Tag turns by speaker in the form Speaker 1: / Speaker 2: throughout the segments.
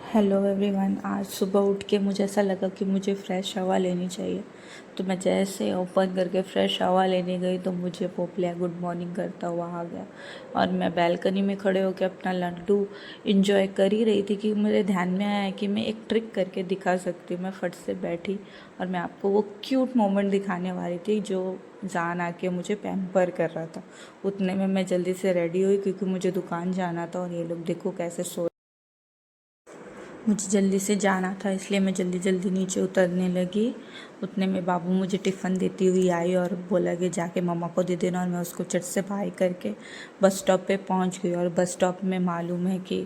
Speaker 1: Hello everyone. आज सुबह उठ के मुझे ऐसा लगा कि मुझे फ़्रेश हवा लेनी चाहिए, तो मैं जैसे ओपन करके फ़्रेश हवा लेने गई तो मुझे पोपलिया गुड मॉर्निंग करता हुआ आ गया। और मैं बालकनी में खड़े होकर अपना लड्डू इंजॉय कर ही रही थी कि मेरे ध्यान में आया कि मैं एक ट्रिक करके दिखा सकती हूँ। मैं फट से बैठी और मैं आपको वो क्यूट मोमेंट दिखाने वाली थी जो जान आके मुझे पैम्पर कर रहा था। उतने में मैं जल्दी से रेडी हुई क्योंकि मुझे दुकान जाना था और ये लोग देखो कैसे सो मुझे जल्दी से जाना था, इसलिए मैं जल्दी जल्दी नीचे उतरने लगी। उतने में बाबू मुझे टिफ़िन देती हुई आई और बोला कि जाके मम्मा को दे देना। और मैं उसको चट से बाय करके बस स्टॉप पे पहुंच गई। और बस स्टॉप में मालूम है कि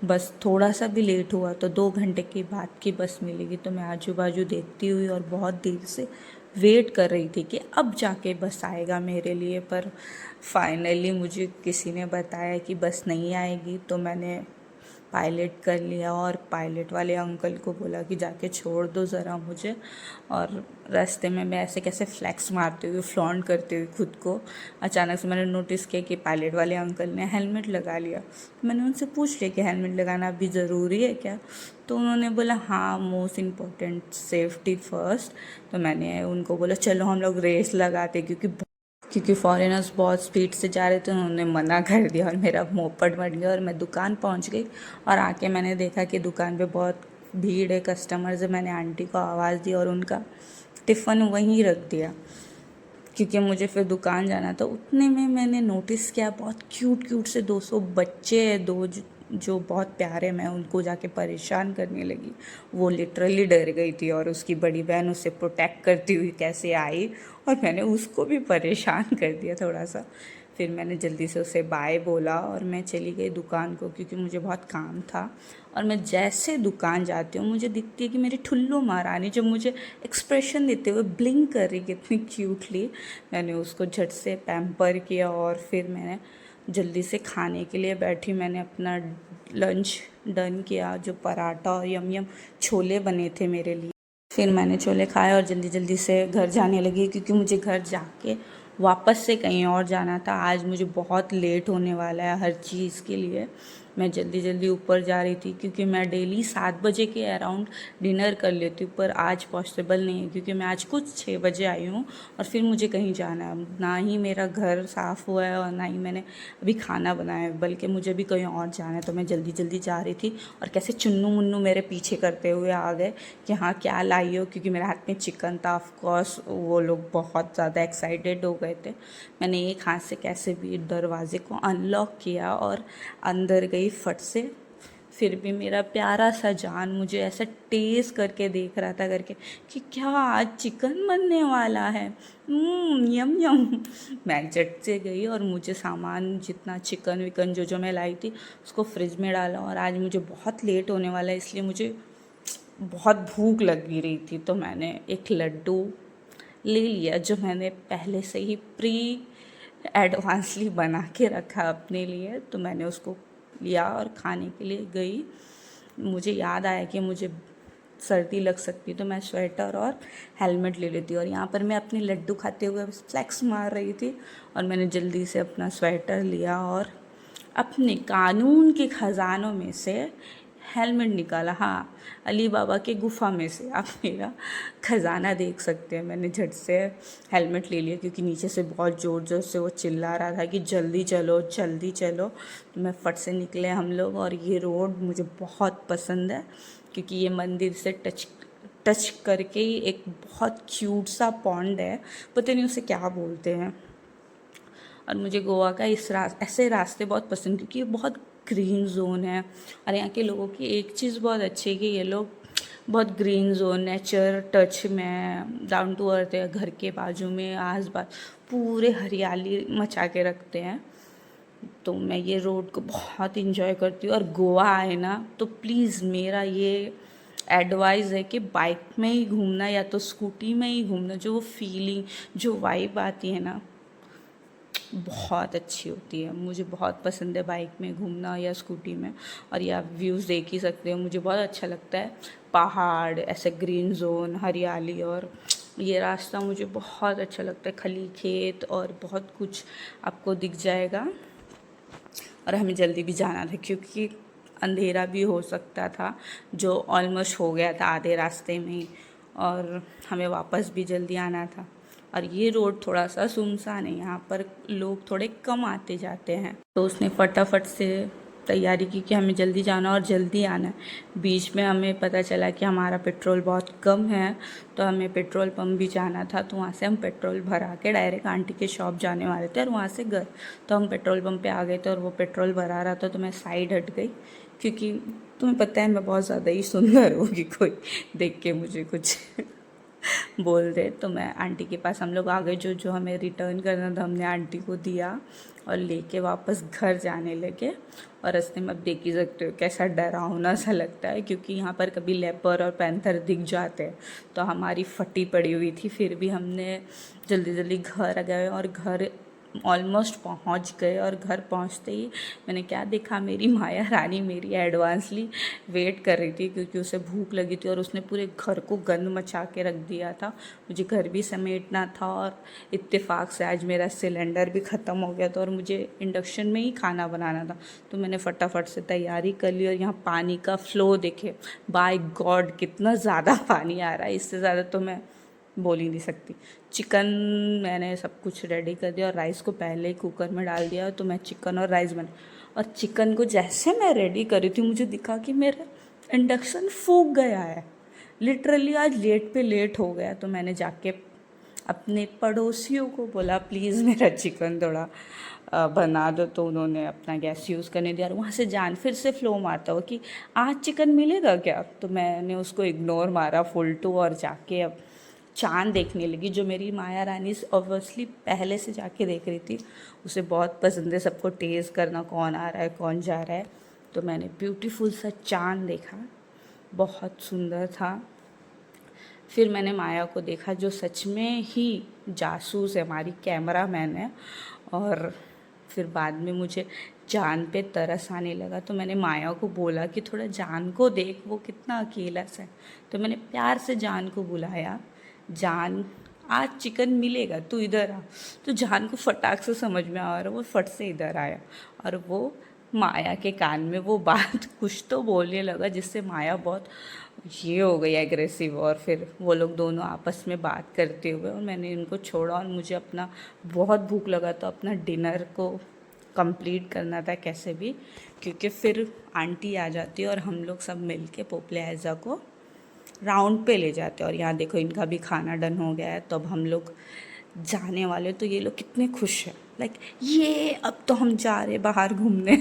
Speaker 1: बस थोड़ा सा भी लेट हुआ तो 2 घंटे के बाद की बस मिलेगी। तो मैं आजू बाजू देखती हुई और बहुत देर से वेट कर रही थी कि अब जाके बस आएगा मेरे लिए। पर फाइनली मुझे किसी ने बताया कि बस नहीं आएगी, तो मैंने पायलट कर लिया और पायलट वाले अंकल को बोला कि जाके छोड़ दो ज़रा मुझे। और रास्ते में मैं ऐसे कैसे फ्लैक्स मारते हुए फ्लॉन्ट करते हुए खुद को अचानक से मैंने नोटिस किया कि पायलट वाले अंकल ने हेलमेट लगा लिया। तो मैंने उनसे पूछ लिया कि हेलमेट लगाना अभी ज़रूरी है क्या। तो उन्होंने बोला हाँ, मोस्ट इम्पॉर्टेंट सेफ्टी फर्स्ट। तो मैंने उनको बोला चलो हम लोग रेस लगाते, क्योंकि फॉरेनर्स बहुत स्पीड से जा रहे थे। उन्होंने मना कर दिया और मेरा मोपड़ बन गया और मैं दुकान पहुंच गई। और आके मैंने देखा कि दुकान पे बहुत भीड़ है, कस्टमर्स है। मैंने आंटी को आवाज़ दी और उनका टिफ़िन वहीं रख दिया क्योंकि मुझे फिर दुकान जाना था। उतने में मैंने नोटिस किया बहुत क्यूट क्यूट से 200 बच्चे हैं, दो जो बहुत प्यारे। मैं उनको जाके परेशान करने लगी। वो लिटरली डर गई थी और उसकी बड़ी बहन उसे प्रोटेक्ट करती हुई कैसे आई और मैंने उसको भी परेशान कर दिया थोड़ा सा। फिर मैंने जल्दी से उसे बाय बोला और मैं चली गई दुकान को क्योंकि मुझे बहुत काम था। और मैं जैसे दुकान जाती हूँ मुझे दिखती है कि मेरी ठुल्लू महारानी जो मुझे एक्सप्रेशन देते हुए ब्लिंक कर रही कितनी क्यूटली। मैंने उसको झट से पैम्पर किया और फिर मैंने जल्दी से खाने के लिए बैठी। मैंने अपना लंच डन किया, जो पराठा और यम यम छोले बने थे मेरे लिए। फिर मैंने छोले खाए और जल्दी जल्दी से घर जाने लगी क्योंकि मुझे घर जाके वापस से कहीं और जाना था। आज मुझे बहुत लेट होने वाला है हर चीज़ के लिए। मैं जल्दी जल्दी ऊपर जा रही थी क्योंकि मैं डेली 7 बजे के अराउंड डिनर कर लेती हूँ, पर आज पॉसिबल नहीं है क्योंकि मैं आज कुछ 6 बजे आई हूँ और फिर मुझे कहीं जाना है। ना ही मेरा घर साफ़ हुआ है और ना ही मैंने अभी खाना बनाया है, बल्कि मुझे भी कहीं और जाना है। तो मैं जल्दी जल्दी जा रही थी और कैसे चुन्नू मुन्नू मेरे पीछे करते हुए आ गए कि हाँ क्या लाई हो, क्योंकि मेरे हाथ में चिकन था। ऑफकोर्स वो लोग बहुत ज़्यादा एक्साइटेड हो गए थे। मैंने एक हाथ से कैसे भी दरवाजे को अनलॉक किया और अंदर गई फट से। फिर भी मेरा प्यारा सा जान मुझे ऐसा टेस्ट करके देख रहा था करके कि क्या आज चिकन बनने वाला है। यम यम। मैं झट से गई और मुझे सामान जितना चिकन विकन जो जो मैं लाई थी उसको फ्रिज में डाला। और आज मुझे बहुत लेट होने वाला है इसलिए मुझे बहुत भूख लगी रही थी, तो मैंने एक लड्डू ले लिया जो मैंने पहले से ही प्री एडवांसली बना के रखा अपने लिए। तो मैंने उसको लिया और खाने के लिए गई। मुझे याद आया कि मुझे सर्दी लग सकती है तो मैं स्वेटर और हेलमेट ले लेती। और यहाँ पर मैं अपने लड्डू खाते हुए फ्लैक्स मार रही थी और मैंने जल्दी से अपना स्वेटर लिया और अपने कानून के ख़जानों में से हेलमेट निकाला। हाँ, अली बाबा के गुफा में से आप मेरा ख़जाना देख सकते हैं। मैंने झट से हेलमेट ले लिया क्योंकि नीचे से बहुत ज़ोर ज़ोर से वो चिल्ला रहा था कि जल्दी चलो जल्दी चलो। तो मैं फट से निकले हम लोग। और ये रोड मुझे बहुत पसंद है क्योंकि ये मंदिर से टच करके ही एक बहुत क्यूट सा पॉन्ड है, पता नहीं उसे क्या बोलते हैं। और मुझे गोवा का ऐसे रास्ते बहुत पसंद क्योंकि ये बहुत ग्रीन जोन है। और यहाँ के लोगों की एक चीज़ बहुत अच्छी है कि ये लोग बहुत ग्रीन जोन, नेचर टच में डाउन टू अर्थ है। घर के बाजू में आस पास पूरे हरियाली मचा के रखते हैं। तो मैं ये रोड को बहुत इंजॉय करती हूँ। और गोवा आए ना तो प्लीज़ मेरा ये एडवाइस है कि बाइक में ही घूमना या तो स्कूटी में ही घूमना। जो वो फीलिंग, जो वाइब आती है ना, बहुत अच्छी होती है। मुझे बहुत पसंद है बाइक में घूमना या स्कूटी में। और ये आप व्यूज़ देख ही सकते हो, मुझे बहुत अच्छा लगता है। पहाड़, ऐसे ग्रीन जोन, हरियाली, और ये रास्ता मुझे बहुत अच्छा लगता है। खली खेत और बहुत कुछ आपको दिख जाएगा। और हमें जल्दी भी जाना था क्योंकि अंधेरा भी हो सकता था, जो ऑलमोस्ट हो गया था आधे रास्ते में ही, और हमें वापस भी जल्दी आना था। और ये रोड थोड़ा सा सुनसान है, यहाँ पर लोग थोड़े कम आते जाते हैं। तो उसने फटाफट से तैयारी की कि हमें जल्दी जाना और जल्दी आना है। बीच में हमें पता चला कि हमारा पेट्रोल बहुत कम है, तो हमें पेट्रोल पंप भी जाना था। तो वहाँ से हम पेट्रोल भरा के डायरेक्ट आंटी के शॉप जाने वाले थे और वहाँ से घर। तो हम पेट्रोल पंप पे आ गए थे और वो पेट्रोल भरा रहा था, तो मैं साइड हट गई, क्योंकि तुम्हें पता है मैं बहुत ज़्यादा ही सुंदर होगी, कोई देख के मुझे कुछ बोल दे। तो मैं आंटी के पास हम लोग आ गए, जो जो हमें रिटर्न करना था हमने आंटी को दिया और लेके वापस घर जाने लगे। और रास्ते में अब देख ही सकते हो कैसा डरावना सा लगता है, क्योंकि यहाँ पर कभी लेपर और पैंथर दिख जाते हैं। तो हमारी फटी पड़ी हुई थी, फिर भी हमने जल्दी जल्दी घर आ गए और घर ऑलमोस्ट पहुंच गए। और घर पहुंचते ही मैंने क्या देखा, मेरी माया रानी मेरी एडवांसली वेट कर रही थी, क्योंकि उसे भूख लगी थी और उसने पूरे घर को गंद मचा के रख दिया था। मुझे घर भी समेटना था और इत्तेफाक से आज मेरा सिलेंडर भी ख़त्म हो गया था और मुझे इंडक्शन में ही खाना बनाना था। तो मैंने फटाफट से तैयारी कर ली। और यहाँ पानी का फ़्लो देखे, बाय गॉड कितना ज़्यादा पानी आ रहा है, इससे ज़्यादा तो मैं बोल ही नहीं सकती। चिकन मैंने सब कुछ रेडी कर दिया और राइस को पहले ही कुकर में डाल दिया, तो मैं चिकन और राइस बना। और चिकन को जैसे मैं रेडी कर रही थी, मुझे दिखा कि मेरा इंडक्शन फूक गया है। लिटरली आज लेट पे लेट हो गया। तो मैंने जाके अपने पड़ोसियों को बोला प्लीज़ मेरा चिकन थोड़ा बना दो। तो उन्होंने अपना गैस यूज़ करने दिया और वहाँ से जान फिर से फ़्लो मारता हो कि आज चिकन मिलेगा क्या। तो मैंने उसको इग्नोर मारा फुल टू और जाके अब चाँद देखने लगी, जो मेरी माया रानी ऑब्वियसली पहले से जाके देख रही थी। उसे बहुत पसंद है सबको टेस्ट करना, कौन आ रहा है कौन जा रहा है। तो मैंने ब्यूटीफुल सा चाँद देखा, बहुत सुंदर था। फिर मैंने माया को देखा, जो सच में ही जासूस है, हमारी कैमरा मैन है। और फिर बाद में मुझे जान पे तरस आने लगा। तो मैंने माया को बोला कि थोड़ा जान को देख, वो कितना अकेला सा है। तो मैंने प्यार से जान को बुलाया, जान आज चिकन मिलेगा, तू इधर आ। तो जान को फटाक से समझ में आ रहा, वो फट से इधर आया और वो माया के कान में वो बात कुछ तो बोलने लगा, जिससे माया बहुत ये हो गई एग्रेसिव। और फिर वो लोग दोनों आपस में बात करते हुए, और मैंने इनको छोड़ा और मुझे अपना बहुत भूख लगा, तो अपना डिनर को कंप्लीट करना था कैसे भी, क्योंकि फिर आंटी आ जाती है और हम लोग सब मिल के पोपले ऐज़ा को राउंड पे ले जाते हैं। और यहाँ देखो इनका भी खाना डन हो गया है, तो अब हम लोग जाने वाले। तो ये लोग कितने खुश हैं, लाइक ये अब तो हम जा रहे बाहर घूमने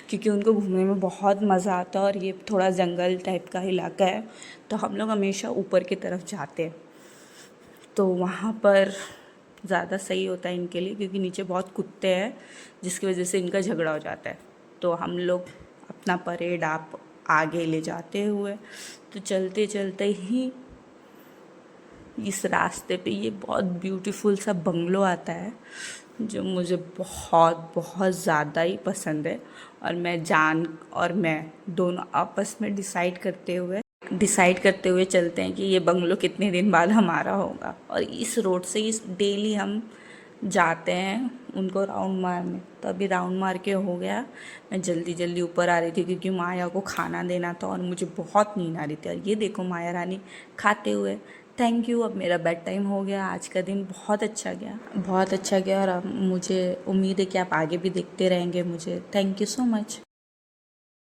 Speaker 1: क्योंकि उनको घूमने में बहुत मज़ा आता है और ये थोड़ा जंगल टाइप का इलाका है। तो हम लोग हमेशा ऊपर की तरफ जाते हैं, तो वहाँ पर ज़्यादा सही होता है इनके लिए, क्योंकि नीचे बहुत कुत्ते हैं जिसकी वजह से इनका झगड़ा हो जाता है। तो हम लोग अपना परेड आप आगे ले जाते हुए, तो चलते चलते ही इस रास्ते पे ये बहुत ब्यूटीफुल सा बंगलो आता है, जो मुझे बहुत बहुत ज़्यादा ही पसंद है। और मैं जान और मैं दोनों आपस में डिसाइड करते हुए चलते हैं कि ये बंगलो कितने दिन बाद हमारा होगा। और इस रोड से इस डेली हम जाते हैं उनको राउंड मारने। तो अभी राउंड मार के हो गया, मैं जल्दी जल्दी ऊपर आ रही थी क्योंकि माया को खाना देना था और मुझे बहुत नींद आ रही थी। और ये देखो माया रानी खाते हुए। थैंक यू, अब मेरा बेड टाइम हो गया। आज का दिन बहुत अच्छा गया और अब मुझे उम्मीद है कि आप आगे भी देखते रहेंगे मुझे। Thank you so much.